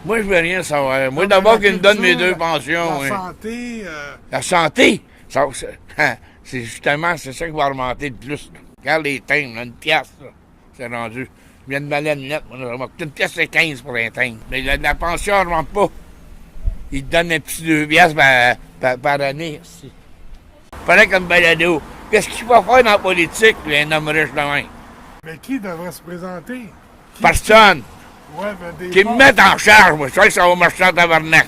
Moi, je veux rien savoir. Moi, d'abord qu'ils me donnent mes 2 pensions. La hein. santé, La santé, c'est justement, c'est ça qui va augmenter le plus. Là. Regarde les timbres, là, 1 piastre, là, c'est rendu. Je viens de m'aller à lunette, moi, là, 1 piastre, c'est 15 pour un timbre. Mais la pension, elle ne rentre pas. Ils te donnent un petit 2 piastres par année. Aussi. Pareil comme balado. Qu'est-ce qu'il va faire dans la politique, lui, un homme riche de même? mais qui devrait se présenter? Personne. Ouais, mais des Qui me mettent en charge, moi. Je sais que ça va marcher en tabarnak.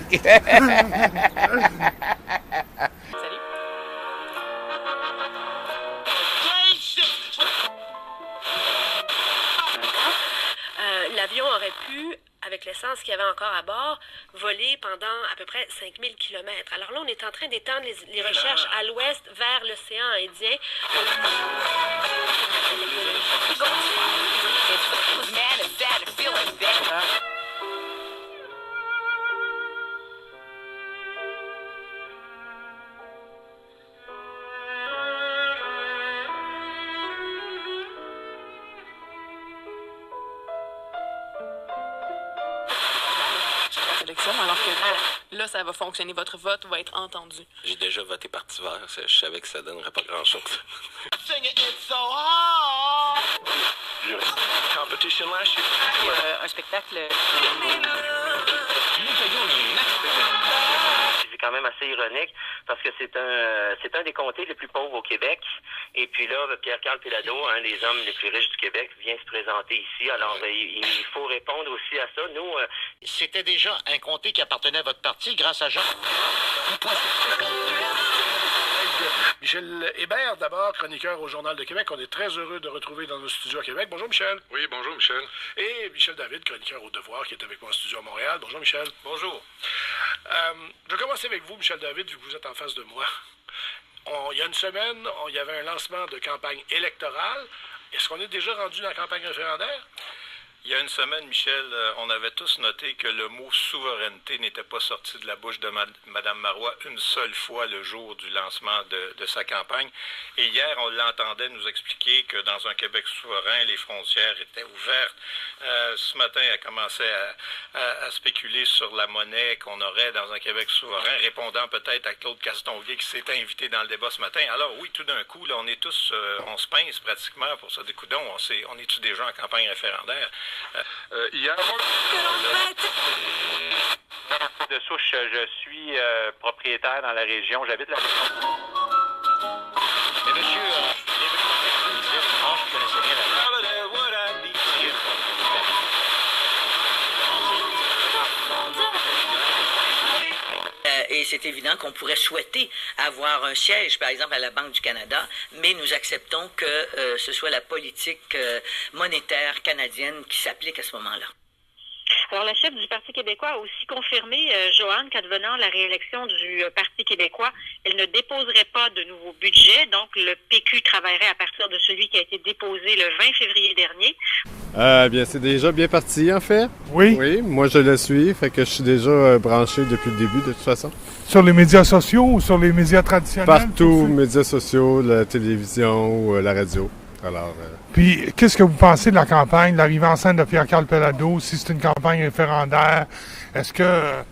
L'avion aurait pu, avec l'essence qu'il y avait encore à bord, voler pendant à peu près 5000 km. Alors là, on est en train d'étendre les recherches à l'ouest vers l'océan Indien. Alors que là, ça va fonctionner. Votre vote va être entendu. J'ai déjà voté Parti vert. Je savais que ça donnerait pas grand-chose. Un spectacle. C'est quand même assez ironique parce que c'est un des comtés les plus pauvres au Québec. Et puis là, Pierre-Carl Péladeau, un des hommes les plus riches du Québec, vient se présenter ici. Alors, il faut répondre aussi à ça. Nous, c'était déjà un comté qui appartenait à votre parti grâce à Jean. Michel Hébert, d'abord, chroniqueur au Journal de Québec. On est très heureux de retrouver dans nos studios à Québec. Bonjour, Michel. Oui, bonjour, Michel. Et Michel David, chroniqueur au Devoir, qui est avec moi en studio à Montréal. Bonjour, Michel. Bonjour. Je vais commencer avec vous, Michel David, vu que vous êtes en face de moi. Il y a une semaine, il y avait un lancement de campagne électorale. Est-ce qu'on est déjà rendu dans la campagne référendaire? Il y a une semaine, Michel, on avait tous noté que le mot souveraineté n'était pas sorti de la bouche de Mme Marois une seule fois le jour du lancement de sa campagne. Et hier, on l'entendait nous expliquer que dans un Québec souverain, les frontières étaient ouvertes. Ce matin, elle commençait à spéculer sur la monnaie qu'on aurait dans un Québec souverain, répondant peut-être à Claude Castonguay qui s'est invité dans le débat ce matin. Alors oui, tout d'un coup, là, on est tous, on se pince pratiquement pour ça. Coudons, on est-tu déjà en campagne référendaire? Hier, de souche, je suis propriétaire dans la région. J'habite la région. Mais monsieur, je connaissais bien la Et c'est évident qu'on pourrait souhaiter avoir un siège, par exemple, à la Banque du Canada, mais nous acceptons que ce soit la politique monétaire canadienne qui s'applique à ce moment-là. Alors, la chef du Parti québécois a aussi confirmé, Joanne, qu'advenant la réélection du Parti québécois, elle ne déposerait pas de nouveau budget. Donc, le PQ travaillerait à partir de celui qui a été déposé le 20 février dernier. Bien, c'est déjà bien parti, en fait. Oui. Oui, moi, je le suis, fait que je suis déjà branché depuis le début, de toute façon. Sur les médias sociaux ou sur les médias traditionnels? Partout, médias sociaux, la télévision, la radio. Alors, Puis, qu'est-ce que vous pensez de la campagne, de l'arrivée en scène de Pierre-Carl Péladeau, si c'est une campagne référendaire? Est-ce que...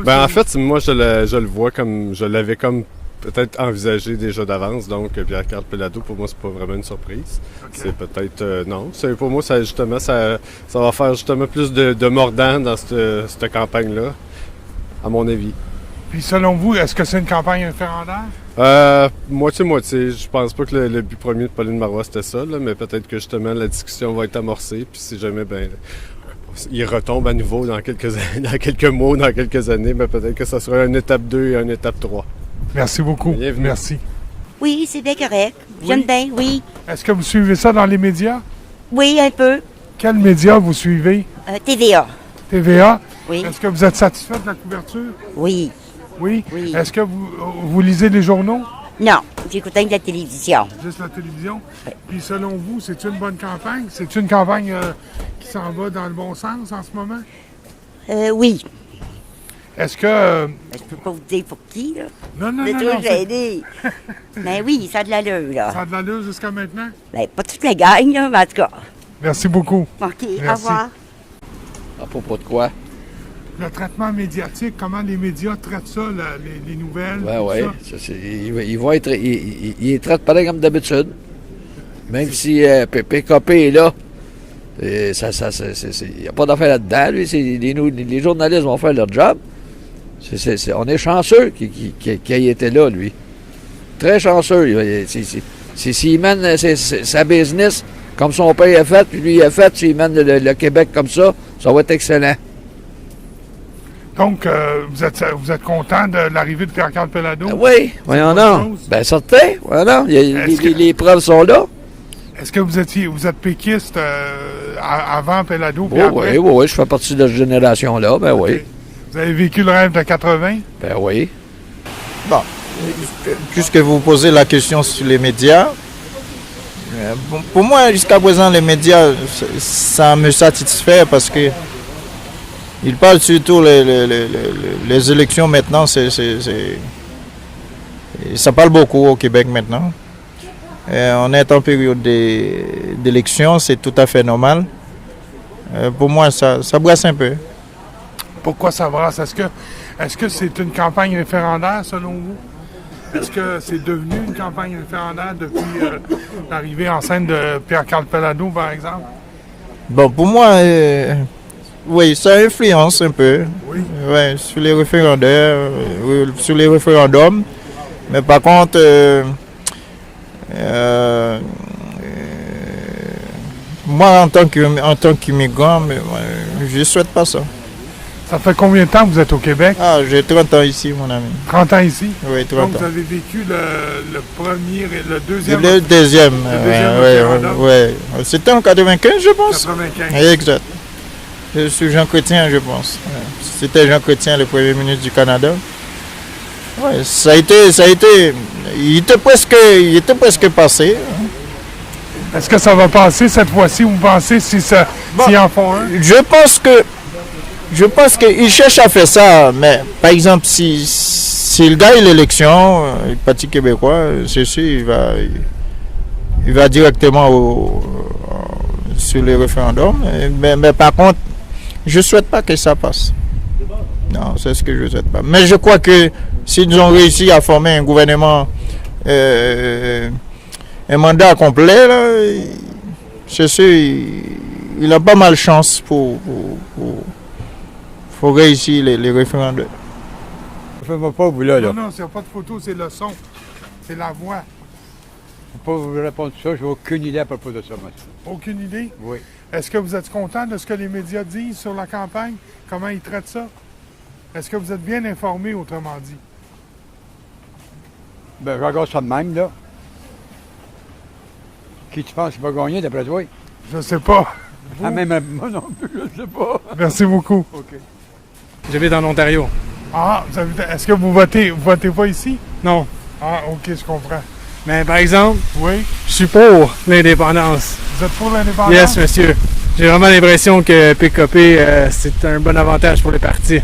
en fait, moi, je le vois comme... Je l'avais comme peut-être envisagé déjà d'avance. Donc, Pierre-Carl Péladeau, pour moi, c'est pas vraiment une surprise. Okay. C'est peut-être... non. Pour moi, ça va faire justement plus de mordant dans cette campagne-là, à mon avis. Puis, selon vous, est-ce que c'est une campagne référendaire? Moitié-moitié. Je pense pas que le but premier de Pauline Marois, c'était ça, là, mais peut-être que justement la discussion va être amorcée, puis si jamais, il retombe à nouveau dans quelques mois, dans quelques années, peut-être que ça sera une étape 2 et une étape 3. Merci beaucoup. Bienvenue. Merci. Oui, c'est bien correct. J'aime bien, oui. Est-ce que vous suivez ça dans les médias? Oui, un peu. Quels médias vous suivez? TVA. TVA? Oui. Est-ce que vous êtes satisfait de la couverture? Oui. Oui? Oui. Est-ce que vous lisez les journaux? Non, j'écoute de la télévision. Juste la télévision? Oui. Puis selon vous, c'est une bonne campagne? C'est une campagne qui s'en va dans le bon sens en ce moment? Oui. Est-ce que... Je peux pas vous dire pour qui, là. Non. Mais oui, ça a de l'allure, là. Ça a de l'allure jusqu'à maintenant? Pas toute la gang, là, mais en tout cas. Merci beaucoup. OK, Merci. au revoir. À propos de quoi? Le traitement médiatique, comment les médias traitent ça, les nouvelles? Oui. Ils traitent pareil comme d'habitude. Même si PKP est là, il n'y a pas d'affaire là-dedans. Lui, les journalistes vont faire leur job. On est chanceux qu'il ait été là, lui. Très chanceux. S'il mène sa business comme son père a fait, puis lui a fait, s'il mène le Québec comme ça va être excellent. Donc, vous êtes content de l'arrivée de Pierre-Carl Péladeau? Oui, voyons donc. Ben, certain, voyons donc. Les preuves sont là. Est-ce que vous êtes péquiste avant Péladeau? Oui, je fais partie de cette génération-là, ben oui. Vous avez vécu le rêve de 80? Ben oui. Bon, puisque vous posez la question sur les médias, pour moi, jusqu'à présent, les médias, ça me satisfait parce que ils parlent surtout les élections maintenant. Ça parle beaucoup au Québec maintenant. On est en période d'élection, c'est tout à fait normal. Pour moi, ça brasse un peu. Pourquoi ça brasse? Est-ce que c'est une campagne référendaire, selon vous? Est-ce que c'est devenu une campagne référendaire depuis l'arrivée en scène de Pierre-Carl Péladeau, par exemple? Bon, pour moi, oui, ça influence un peu. Oui. Ouais, sur les référendums. Mais par contre, moi, en tant qu'immigrant, je ne souhaite pas ça. Ça fait combien de temps que vous êtes au Québec? Ah, j'ai 30 ans ici, mon ami. 30 ans ici? Oui, 30 ans. Donc, vous avez vécu le premier et le deuxième? Le deuxième, oui. C'était en 95, je pense. 95. Exact. Je suis Jean Chrétien, je pense. C'était Jean Chrétien, le premier ministre du Canada. Oui, ça a été, il était presque passé. Est-ce que ça va passer cette fois-ci, vous pensez, s'ils en font un? Je pense qu'ils cherchent à faire ça, mais par exemple, s'il gagne l'élection, le Parti québécois, c'est sûr, il va directement sur les référendums. Mais par contre, je ne souhaite pas que ça passe. Non, c'est ce que je ne souhaite pas. Mais je crois que s'ils ont réussi à former un gouvernement, un mandat complet, là, c'est sûr, il a pas mal de chance pour réussir les référendums. Je ne fais pas vous là. Non, c'est pas de photo, c'est le son. C'est la voix. Je ne peux pas vous répondre ça, je n'ai aucune idée à propos de ça, monsieur. Aucune idée? Oui. Est-ce que vous êtes content de ce que les médias disent sur la campagne? Comment ils traitent ça? Est-ce que vous êtes bien informé, autrement dit? Ben, je regarde ça de même, là. Qui tu penses qui va gagner, d'après toi? Je sais pas. Ah, même moi non plus, je sais pas. Merci beaucoup. OK. J'habite en Ontario. Ah, est-ce que vous votez pas ici? Non. Ah, OK, je comprends. Mais par exemple, oui, je suis pour l'indépendance. Vous êtes pour l'indépendance? Yes, monsieur. J'ai vraiment l'impression que PKP, c'est un bon avantage pour les partis.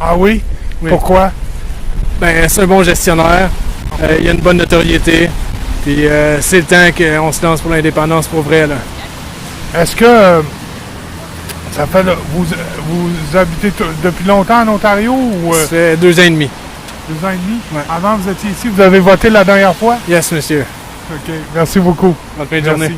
Ah oui? Pourquoi? Ben, c'est un bon gestionnaire. Il a une bonne notoriété. Puis c'est le temps qu'on se lance pour l'indépendance pour vrai, là. Est-ce que ça fait vous habitez depuis longtemps en Ontario ou Ça fait 2 ans et demi. 2 ans et demi? Ouais. Avant, vous étiez ici, vous avez voté la dernière fois? Yes, monsieur. OK, merci beaucoup. Bonne fin de journée.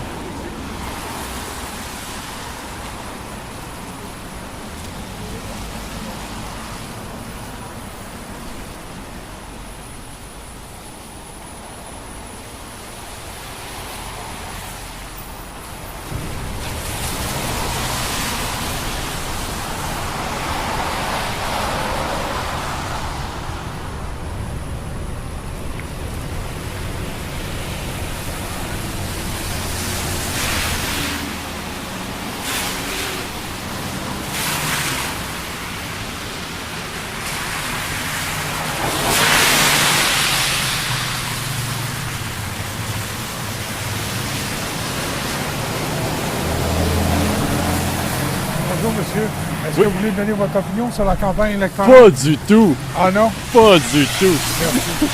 Bonjour, monsieur. Est-ce que vous voulez donner votre opinion sur la campagne électorale? Pas du tout. Ah non? Pas du tout. Merci.